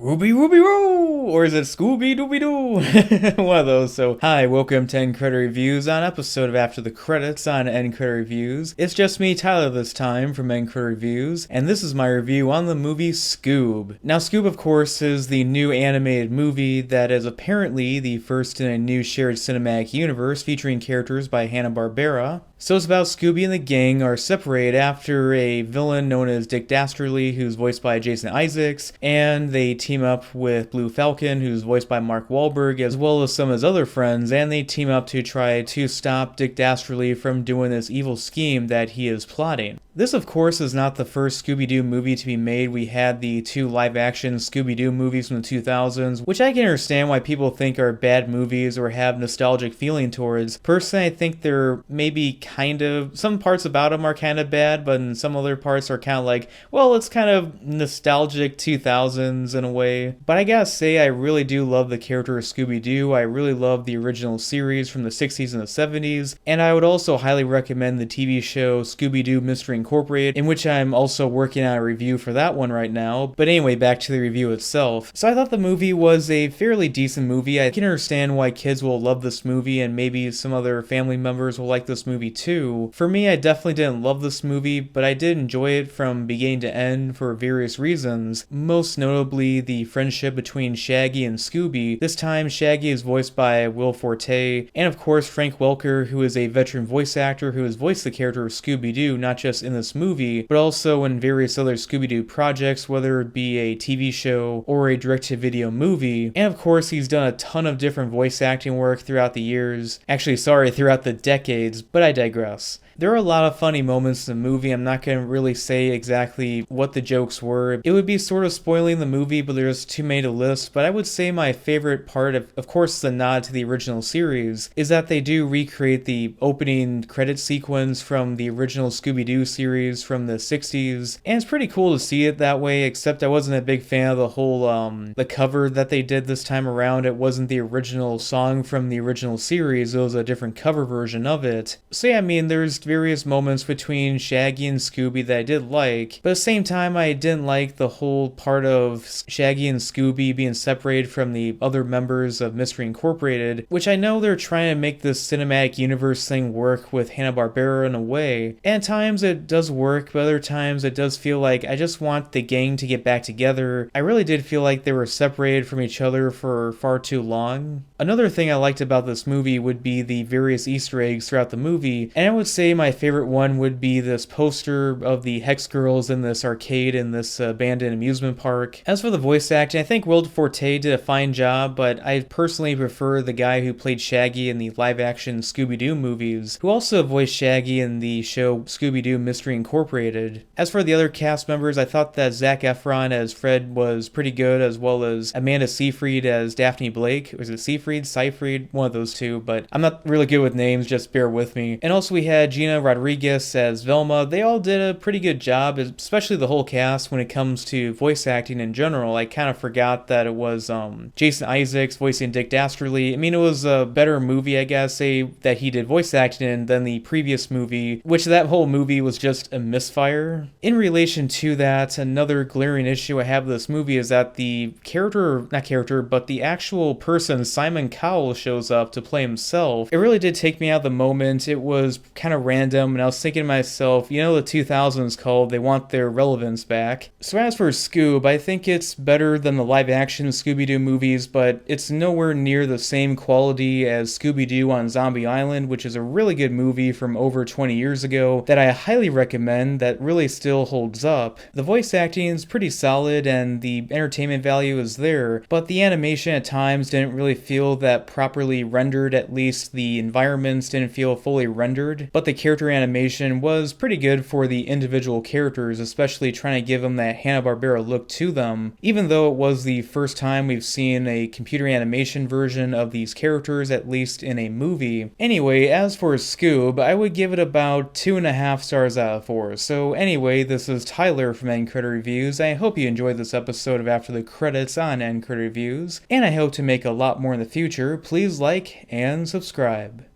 Ruby Ruby Roo! Or is it Scooby Dooby Doo? One of those. So, hi, welcome to End Credit Reviews on episode of After the Credits on End Credit Reviews. It's just me, Tyler, this time from End Credit Reviews, and this is my review on the movie Scoob. Now, Scoob, of course, is the new animated movie that is apparently the first in a new shared cinematic universe featuring characters by Hanna-Barbera. So it's about Scooby and the gang are separated after a villain known as Dick Dastardly, who's voiced by Jason Isaacs, and they team up with Blue Falcon, who's voiced by Mark Wahlberg, as well as some of his other friends, and they team up to try to stop Dick Dastardly from doing this evil scheme that he is plotting. This, of course, is not the first Scooby-Doo movie to be made. We had the two live-action Scooby-Doo movies from the 2000s, which I can understand why people think are bad movies or have nostalgic feeling towards. Personally, I think they're maybe kind of, some parts about them are kind of bad, but in some other parts are kind of like, well, it's kind of nostalgic 2000s in a way. But I gotta say, I really do love the character of Scooby-Doo. I really love the original series from the 60s and the 70s, and I would also highly recommend the TV show Scooby-Doo Mystery Incorporated, in which I'm also working on a review for that one right now. But anyway, back to the review itself. So I thought the movie was a fairly decent movie. I can understand why kids will love this movie, and maybe some other family members will like this movie too. For me, I definitely didn't love this movie, but I did enjoy it from beginning to end for various reasons. Most notably, the friendship between Shaggy and Scooby. This time, Shaggy is voiced by Will Forte, and of course Frank Welker, who is a veteran voice actor who has voiced the character of Scooby-Doo, not just in this movie, but also in various other Scooby-Doo projects, whether it be a TV show or a direct-to-video movie. And of course, he's done a ton of different voice acting work throughout the years. Actually, sorry, throughout the decades, but I digress. There are a lot of funny moments in the movie. I'm not going to really say exactly what the jokes were. It would be sort of spoiling the movie, but there's too many to list. But I would say my favorite part, of course, the nod to the original series, is that they do recreate the opening credit sequence from the original Scooby-Doo series from the 60s. And it's pretty cool to see it that way, except I wasn't a big fan of the whole, the cover that they did this time around. It wasn't the original song from the original series. It was a different cover version of it. So yeah, I mean, there's various moments between Shaggy and Scooby that I did like, but at the same time I didn't like the whole part of Shaggy and Scooby being separated from the other members of Mystery Incorporated, which I know they're trying to make this cinematic universe thing work with Hanna-Barbera in a way, and at times it does work, but other times it does feel like I just want the gang to get back together. I really did feel like they were separated from each other for far too long. Another thing I liked about this movie would be the various Easter eggs throughout the movie, and I would say my favorite one would be this poster of the Hex Girls in this arcade in this abandoned amusement park. As for the voice acting, I think Will Forte did a fine job, but I personally prefer the guy who played Shaggy in the live-action Scooby-Doo movies, who also voiced Shaggy in the show Scooby-Doo Mystery Incorporated. As for the other cast members, I thought that Zac Efron as Fred was pretty good, as well as Amanda Seyfried as Daphne Blake. Was it Seyfried? One of those two, but I'm not really good with names, just bear with me. And also we had Gina Rodriguez as Velma. They all did a pretty good job, especially the whole cast when it comes to voice acting in general. I kind of forgot that it was Jason Isaacs voicing Dick Dastardly. I mean, it was a better movie, I gotta say, that he did voice acting in than the previous movie, which that whole movie was just a misfire. In relation to that, another glaring issue I have with this movie is that the but the actual person, Simon Cowell, shows up to play himself. It really did take me out of the moment. It was kind of random, and I was thinking to myself, you know, the 2000s called, they want their relevance back. So as for Scoob, I think it's better than the live-action Scooby-Doo movies, but it's nowhere near the same quality as Scooby-Doo on Zombie Island, which is a really good movie from over 20 years ago that I highly recommend, that really still holds up. The voice acting is pretty solid, and the entertainment value is there, but the animation at times didn't really feel that properly rendered. At least the environments didn't feel fully rendered, but the character animation was pretty good for the individual characters, especially trying to give them that Hanna-Barbera look to them, even though it was the first time we've seen a computer animation version of these characters, at least in a movie. Anyway, as for Scoob, I would give it about 2.5 stars out of 4. So anyway, this is Tyler from End Credit Reviews. I hope you enjoyed this episode of After the Credits on End Credit Reviews, and I hope to make a lot more in the future. Please like and subscribe.